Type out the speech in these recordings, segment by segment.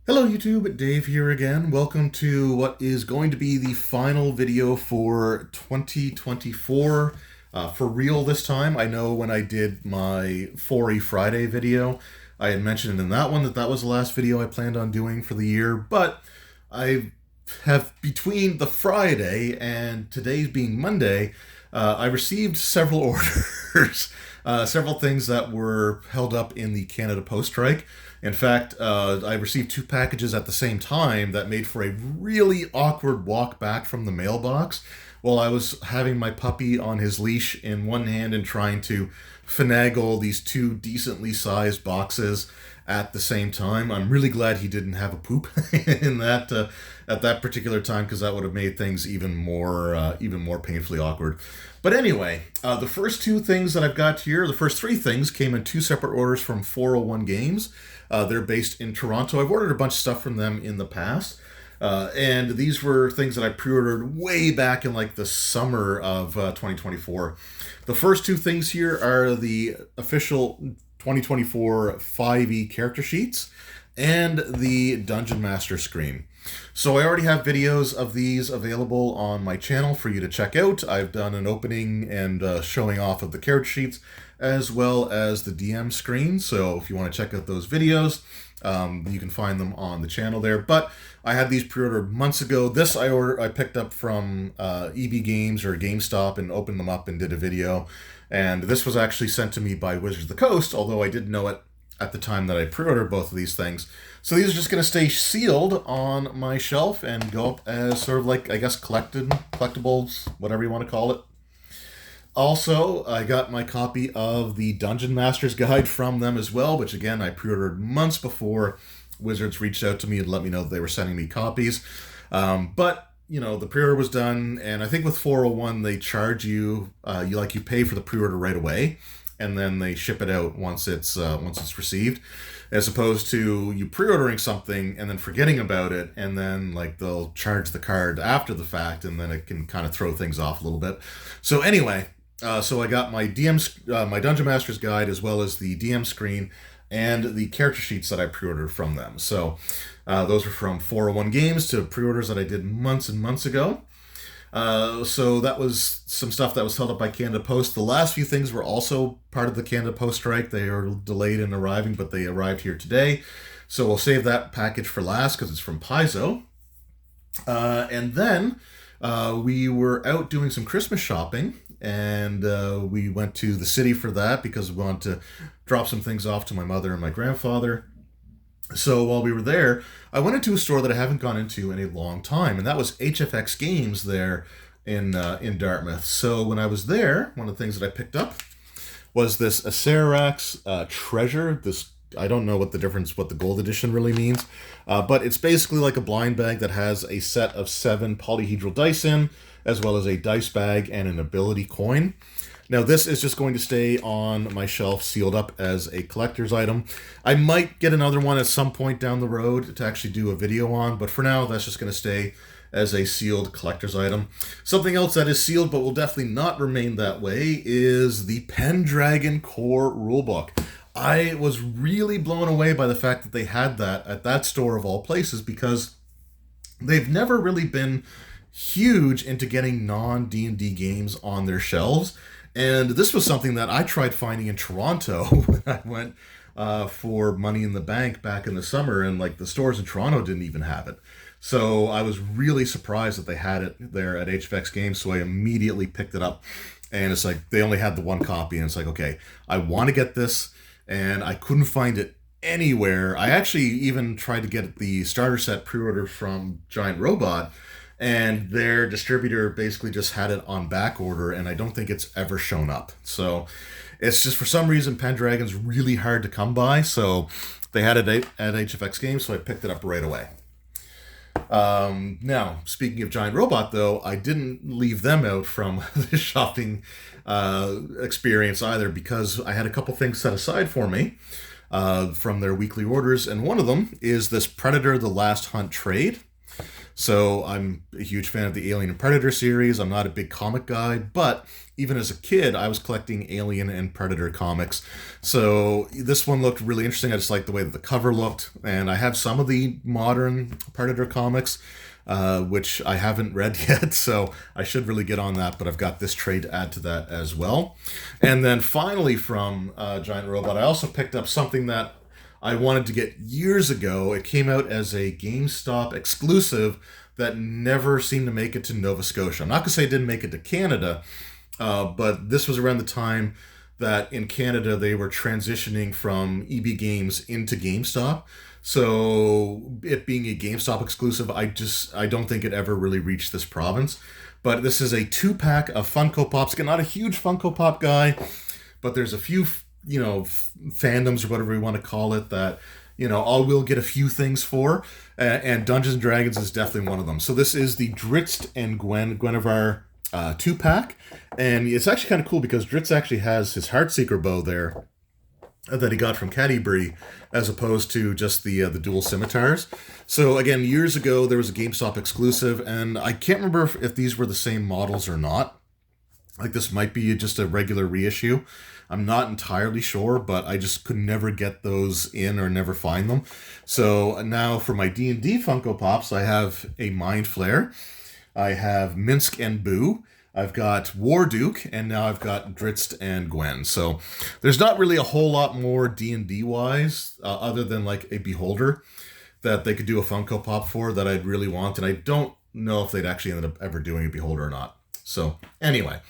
Hello YouTube, Dave here again. Welcome to what is going to be the final video for 2024. For real this time. I know when I did my 4E Friday video, I had mentioned in that one that was the last video I planned on doing for the year, but I have, between the Friday and today's being Monday, I received several orders, several things that were held up in the Canada Post strike. In fact, I received two packages at the same time that made for a really awkward walk back from the mailbox while I was having my puppy on his leash in one hand and trying to finagle these two decently sized boxes at the same time. I'm really glad he didn't have a poop in that at that particular time, because that would have made things even more painfully awkward. But anyway, the first two things that I've got here, the first three things came in two separate orders from 401 Games. They're based in Toronto. I've ordered a bunch of stuff from them in the past. And these were things that I pre-ordered way back in like the summer of 2024. The first two things here are the official 2024 5e character sheets and the Dungeon Master screen. So I already have videos of these available on my channel for you to check out. I've done an opening and showing off of the character sheets as well as the DM screen. So if you want to check out those videos, you can find them on the channel there. But I had these pre-ordered months ago. This I picked up from EB Games or GameStop and opened them up and did a video. And this was actually sent to me by Wizards of the Coast, although I didn't know it at the time that I pre-ordered both of these things. So these are just going to stay sealed on my shelf and go up as sort of like, I guess, collectibles, whatever you want to call it. Also, I got my copy of the Dungeon Master's Guide from them as well, which again, I pre-ordered months before Wizards reached out to me and let me know that they were sending me copies. But, you know, the pre-order was done, and I think with 401, they charge you, you pay for the pre-order right away, and then they ship it out once it's received, as opposed to you pre-ordering something and then forgetting about it, and then like they'll charge the card after the fact, and then it can kind of throw things off a little bit. So anyway, so I got my my Dungeon Master's Guide as well as the DM screen and the character sheets that I pre-ordered from them. So those were from 401 Games to pre-orders that I did months and months ago. So that was some stuff that was held up by Canada Post. The last few things were also part of the Canada Post strike. They are delayed in arriving, but they arrived here today. So we'll save that package for last because it's from Paizo. And then we were out doing some Christmas shopping, and we went to the city for that because we wanted to drop some things off to my mother and my grandfather. So while we were there, I went into a store that I haven't gone into in a long time, and that was HFX Games there in Dartmouth. So when I was there, one of the things that I picked up was this Acerax Treasure. This, I don't know what the gold edition really means, but it's basically like a blind bag that has a set of 7 polyhedral dice in, as well as a dice bag and an ability coin. Now, this is just going to stay on my shelf sealed up as a collector's item. I might get another one at some point down the road to actually do a video on, but for now, that's just going to stay as a sealed collector's item. Something else that is sealed but will definitely not remain that way is the Pendragon Core Rulebook. I was really blown away by the fact that they had that at that store of all places, because they've never really been huge into getting non-D&D games on their shelves. And this was something that I tried finding in Toronto when I went for Money in the Bank back in the summer, and like the stores in Toronto didn't even have it. So I was really surprised that they had it there at HFX Games, so I immediately picked it up. And it's like they only had the one copy, and it's like, okay, I want to get this, and I couldn't find it anywhere. I actually even tried to get the starter set pre-order from Giant Robot, and their distributor basically just had it on back order, and I don't think it's ever shown up. So it's just, for some reason, Pendragon's really hard to come by, so they had it at HFX Games, so I picked it up right away. Now, speaking of Giant Robot, though, I didn't leave them out from the shopping experience either, because I had a couple things set aside for me from their weekly orders, and one of them is this Predator: The Last Hunt trade. So I'm a huge fan of the Alien and Predator series. I'm not a big comic guy, but even as a kid, I was collecting Alien and Predator comics. So this one looked really interesting. I just liked the way that the cover looked. And I have some of the modern Predator comics, which I haven't read yet, so I should really get on that, but I've got this trade to add to that as well. And then finally from Giant Robot, I also picked up something that I wanted to get years ago. It came out as a GameStop exclusive that never seemed to make it to Nova Scotia. I'm not going to say it didn't make it to Canada, but this was around the time that in Canada they were transitioning from EB Games into GameStop. So it being a GameStop exclusive, I don't think it ever really reached this province. But this is a 2-pack of Funko Pops. Again, not a huge Funko Pop guy, but there's a few, fandoms or whatever you want to call it that, I will get a few things for. And Dungeons and Dragons is definitely one of them. So this is the Drizzt and Guinevere 2-pack. And it's actually kind of cool because Drizzt actually has his Heartseeker bow there that he got from Cadbury, as opposed to just the dual scimitars. So again, years ago there was a GameStop exclusive, and I can't remember if these were the same models or not. Like this might be just a regular reissue. I'm not entirely sure, but I just could never get those in or never find them. So now for my D&D Funko Pops, I have a Mind Flayer, I have Minsk and Boo, I've got Warduke, and now I've got Drizzt and Gwen. So there's not really a whole lot more D&D wise, other than like a Beholder that they could do a Funko Pop for that I'd really want. And I don't know if they'd actually ended up ever doing a Beholder or not. So anyway,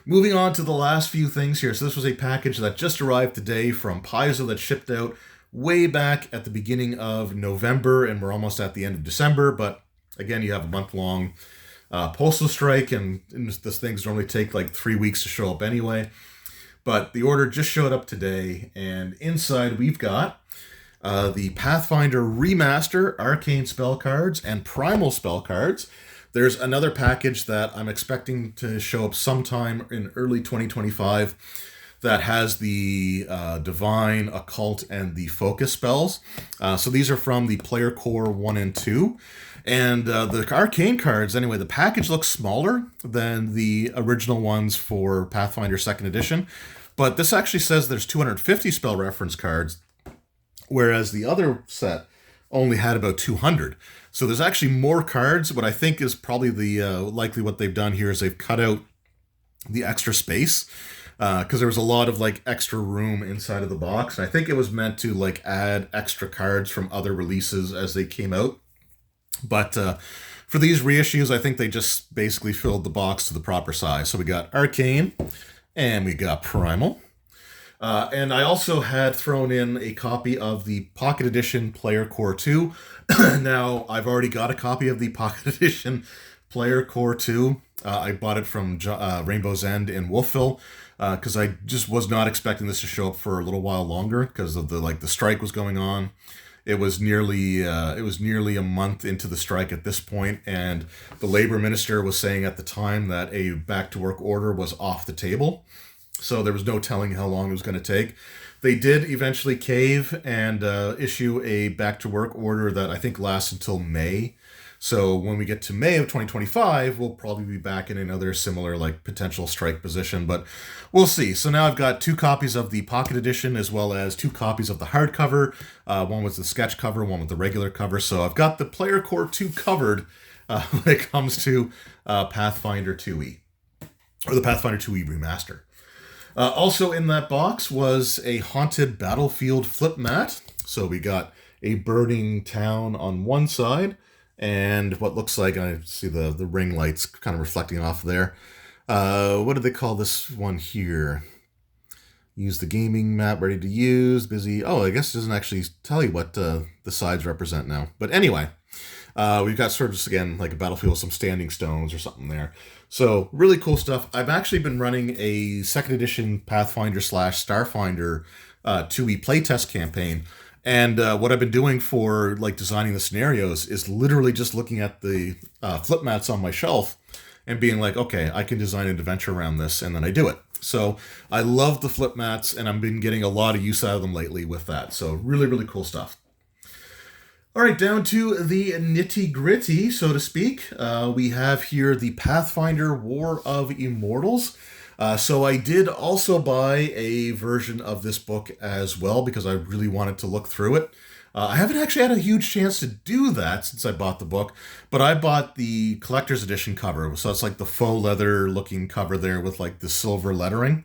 moving on to the last few things here. So this was a package that just arrived today from Paizo that shipped out way back at the beginning of November, and we're almost at the end of December. But again, you have a month-long postal strike, and these things normally take like 3 weeks to show up anyway. But the order just showed up today, and inside we've got the Pathfinder Remaster Arcane spell cards and Primal spell cards. There's another package that I'm expecting to show up sometime in early 2025 that has the Divine, Occult, and the Focus spells. So these are from the Player Core 1 and 2. And the Arcane cards, anyway, the package looks smaller than the original ones for Pathfinder 2nd Edition. But this actually says there's 250 spell reference cards, whereas the other set only had about 200. So there's actually more cards. What I think is probably the likely what they've done here is they've cut out the extra space, because there was a lot of like extra room inside of the box. And I think it was meant to like add extra cards from other releases as they came out. But for these reissues, I think they just basically filled the box to the proper size. So we got Arcane and we got Primal. And I also had thrown in a copy of the Pocket Edition Player Core 2. Now, I've already got a copy of the Pocket Edition Player Core 2. I bought it from Rainbow's End in Wolfville, because I just was not expecting this to show up for a little while longer because of the strike was going on. It was nearly a month into the strike at this point, and the labor minister was saying at the time that a back-to-work order was off the table. So there was no telling how long it was going to take. They did eventually cave and issue a back-to-work order that I think lasts until May. So when we get to May of 2025, we'll probably be back in another similar potential strike position, but we'll see. So now I've got 2 copies of the Pocket Edition as well as 2 copies of the hardcover. One with the sketch cover, one with the regular cover. So I've got the Player Core 2 covered when it comes to Pathfinder 2e, or the Pathfinder 2e Remaster. Also in that box was a Haunted Battlefield flip mat. So we got a burning town on one side, and what looks like, I see the ring lights kind of reflecting off there. What do they call this one here? Use the gaming map, ready to use, busy. Oh, I guess it doesn't actually tell you what the sides represent now. But anyway, we've got sort of just, again, like a battlefield with some standing stones or something there. So really cool stuff. I've actually been running a 2nd edition Pathfinder / Starfinder 2e playtest campaign. And what I've been doing for designing the scenarios is literally just looking at the flip mats on my shelf and being like, okay, I can design an adventure around this, and then I do it. So I love the flip mats, and I've been getting a lot of use out of them lately with that. So really, really cool stuff. All right, down to the nitty-gritty, so to speak. We have here the Pathfinder War of Immortals. So I did also buy a version of this book as well because I really wanted to look through it. I haven't actually had a huge chance to do that since I bought the book, but I bought the collector's edition cover. So it's like the faux leather looking cover there with like the silver lettering.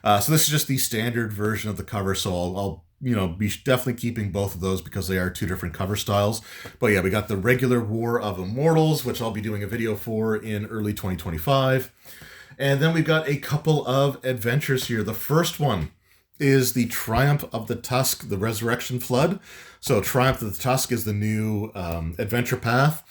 So this is just the standard version of the cover, so I'll be definitely keeping both of those because they are two different cover styles. But yeah, we got the regular War of Immortals, which I'll be doing a video for in early 2025. And then we've got a couple of adventures here. The first one is the Triumph of the Tusk, the Resurrection Flood. So Triumph of the Tusk is the new adventure path.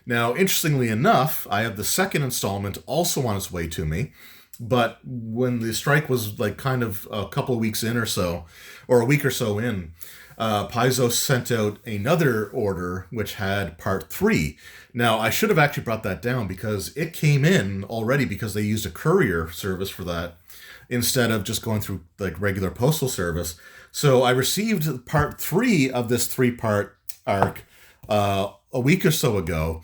Now, interestingly enough, I have the second installment also on its way to me. But when the strike was like kind of a couple of weeks in or so, or a week or so in, Paizo sent out another order which had part 3. Now, I should have actually brought that down because it came in already because they used a courier service for that instead of just going through like regular postal service. So I received part 3 of this 3-part arc a week or so ago.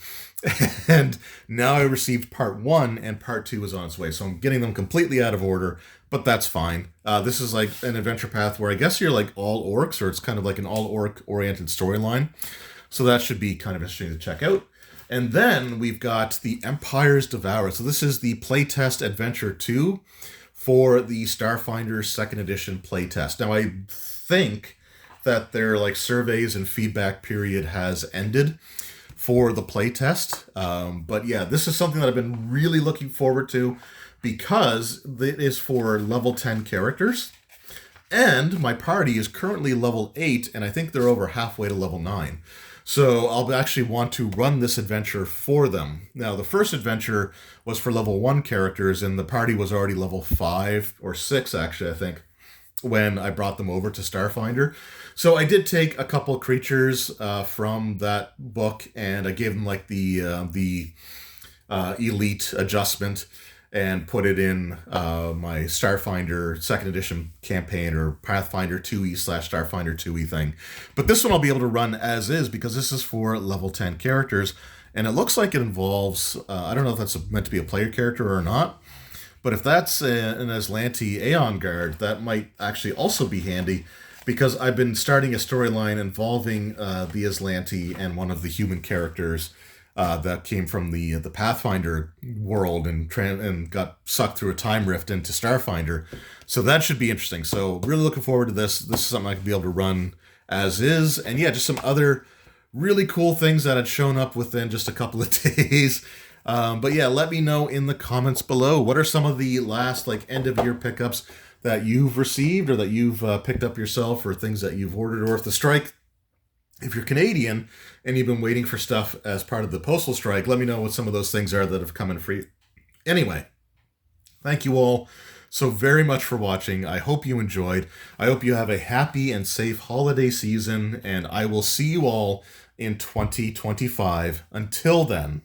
And now I received part 1 and part 2 is on its way. So I'm getting them completely out of order, but that's fine. This is like an adventure path where I guess you're like all orcs, or it's kind of like an all orc oriented storyline. So that should be kind of interesting to check out. And then we've got the Empire's Devoured. So this is the playtest adventure 2 for the Starfinder 2nd edition playtest. Now I think that their like surveys and feedback period has ended for the playtest. But yeah, this is something that I've been really looking forward to because it is for level 10 characters. And my party is currently level 8, and I think they're over halfway to level 9. So I'll actually want to run this adventure for them. Now, the first adventure was for level 1 characters, and the party was already level 5 or 6, actually, I think, when I brought them over to Starfinder. So I did take a couple creatures from that book, and I gave them like the elite adjustment and put it in my Starfinder 2nd edition campaign, or Pathfinder 2e/Starfinder 2e thing. But this one I'll be able to run as is because this is for level 10 characters, and it looks like it involves, I don't know if that's meant to be a player character or not, but if that's an Aslanti Aeon Guard, that might actually also be handy because I've been starting a storyline involving the Aslanti and one of the human characters that came from the Pathfinder world and got sucked through a time rift into Starfinder. So that should be interesting. So really looking forward to this. This is something I can be able to run as is. And yeah, just some other really cool things that had shown up within just a couple of days. But yeah, let me know in the comments below. What are some of the last like end of year pickups that you've received or that you've picked up yourself, or things that you've ordered? Or if the strike, if you're Canadian and you've been waiting for stuff as part of the postal strike, let me know what some of those things are that have come in free. Anyway, thank you all so very much for watching. I hope you enjoyed. I hope you have a happy and safe holiday season, and I will see you all in 2025. Until then,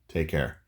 take care.